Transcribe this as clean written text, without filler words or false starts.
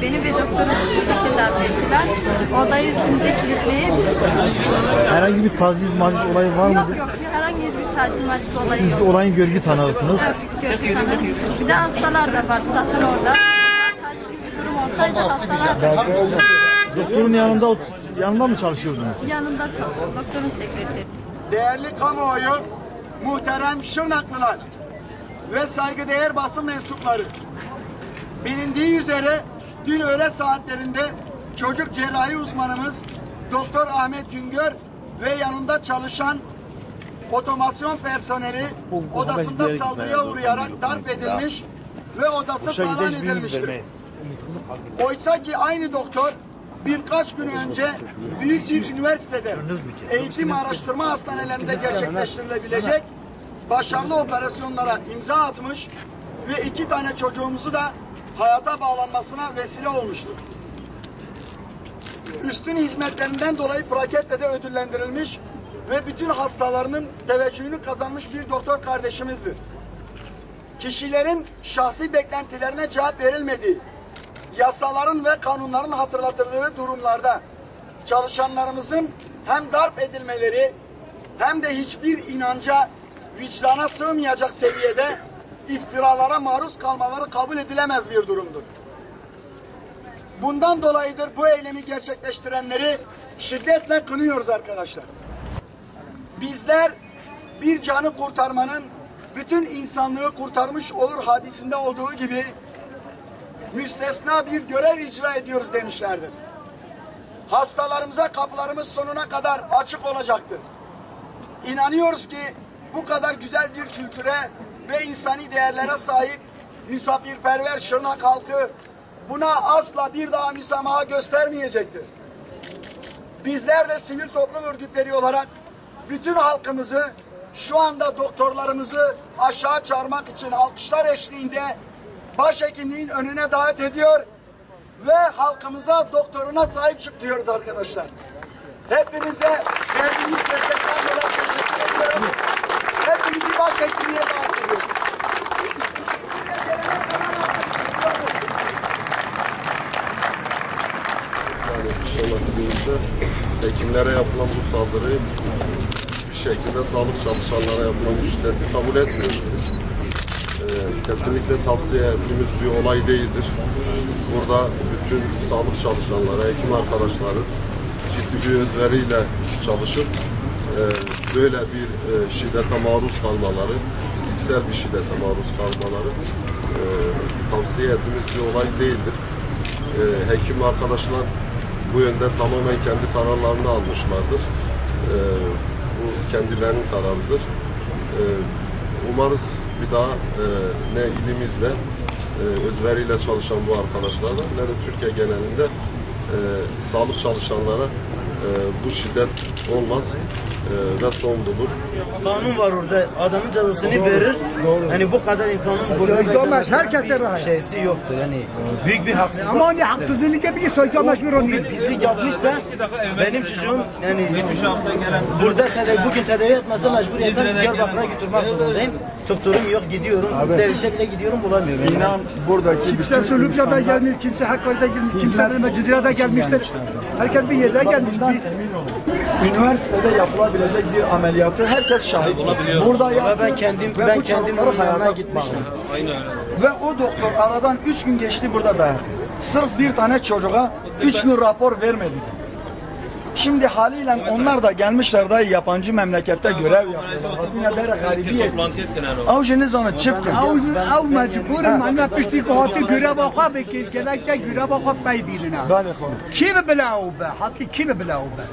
Beni ve doktoru tedavi ettiler. Odayı üstümüze kilitleyip... Herhangi bir taciz maciz olayı var mıydı? Yok, herhangi bir taciz maciz olayı yok. Siz olayın görgü tanığısınız. Evet, görgü tanığım. Bir de hastalar da vardı zaten orada. Taciz gibi bir durum olsaydı hastalar da... Doktorun yanında mı çalışıyordunuz? Yanında çalışıyordum, doktorun sekreteri. Değerli kamuoyu, muhterem Şırnaklılar ve saygıdeğer basın mensupları. Bilindiği üzere dün öğle saatlerinde çocuk cerrahi uzmanımız Doktor Ahmet Güngör ve yanında çalışan otomasyon personeli odasında saldırıya uğrayarak darp edilmiş ve odası talan edilmiştir. Oysa ki aynı doktor birkaç gün önce büyük bir üniversitede eğitim araştırma hastanelerinde gerçekleştirilebilecek başarılı operasyonlara imza atmış ve 2 tane çocuğumuzu da hayata bağlanmasına vesile olmuştur. Üstün hizmetlerinden dolayı plaketle de ödüllendirilmiş ve bütün hastalarının teveccühünü kazanmış bir doktor kardeşimizdir. Kişilerin şahsi beklentilerine cevap verilmediği, yasaların ve kanunların hatırlatıldığı durumlarda çalışanlarımızın hem darp edilmeleri hem de hiçbir inanca, vicdana sığmayacak seviyede iftiralara maruz kalmaları kabul edilemez bir durumdur. Bundan dolayıdır bu eylemi gerçekleştirenleri şiddetle kınıyoruz arkadaşlar. Bizler bir canı kurtarmanın bütün insanlığı kurtarmış olur hadisinde olduğu gibi müstesna bir görev icra ediyoruz demişlerdir. Hastalarımıza kapılarımız sonuna kadar açık olacaktır. İnanıyoruz ki bu kadar güzel bir kültüre ve insani değerlere sahip misafirperver Şırnak halkı buna asla bir daha müsamaha göstermeyecektir. Bizler de sivil toplum örgütleri olarak bütün halkımızı şu anda doktorlarımızı aşağı çağırmak için alkışlar eşliğinde başhekimliğin önüne davet ediyor ve halkımıza doktoruna sahip çık diyoruz arkadaşlar. Hepinize verdiğiniz destekten dolayı teşekkür ediyorum. Hepinizi başhekimliğe davet ediyoruz. Yani inşallah günümüzde hekimlere yapılan bu saldırıyı bir şekilde sağlık çalışanlara yapılan bu şiddeti kabul etmiyoruz biz. Kesinlikle tavsiye ettiğimiz bir olay değildir. Burada bütün sağlık çalışanları, hekim arkadaşları ciddi bir özveriyle çalışıp böyle bir şiddete maruz kalmaları, fiziksel bir şiddete maruz kalmaları tavsiye ettiğimiz bir olay değildir. Hekim arkadaşlar bu yönde tamamen kendi kararlarını almışlardır. Bu kendilerinin kararıdır. Umarız bir daha ne ilimizle, özveriyle çalışan bu arkadaşlarla ne de Türkiye genelinde sağlık çalışanlara bu şiddet olmaz ve son bulur. Kanun var orada, adamın cezasını verir. Yani bu kadar insanın burada herkese rahat. Şeysi yoktur. Yani büyük bir haksızlık. Ama hani haksızlık yapıyor, soykanmış bir bir pislik yapmışsa benim çocuğum yani burada bugün tedavi etmezse mecburiyetten Diyarbakır'a götürmek zorundayım. Doktorum yok, gidiyorum. Servise bile gidiyorum, bulamıyorum. Yani. İnan buradaki kimse Sülüp'le de gelmiş, kimse Hakkari'de gelmiş, kimse Cizre'de gelmiştir. Herkes bir yerde gelmiş. Üniversitede yapılabilecek bir ameliyatı herkes şahit. Burada ben kendim yanına gitmiştim. Aynen öyle. Ve o doktor aradan 3 gün geçti burada da. Sırf bir tane çocuğa 3 gün rapor vermedi. Şimdi haliyle onlar da gelmişler da yabancı memlekette görev yapıyorlar. Yine böyle garibiye. Avcınız onu çıktı. Av mecburum anne pişti ki hati görev oka bekir. Gelekte görev oka pay bilina. Bale konu. Kim bilav be? Haski kim bilav be?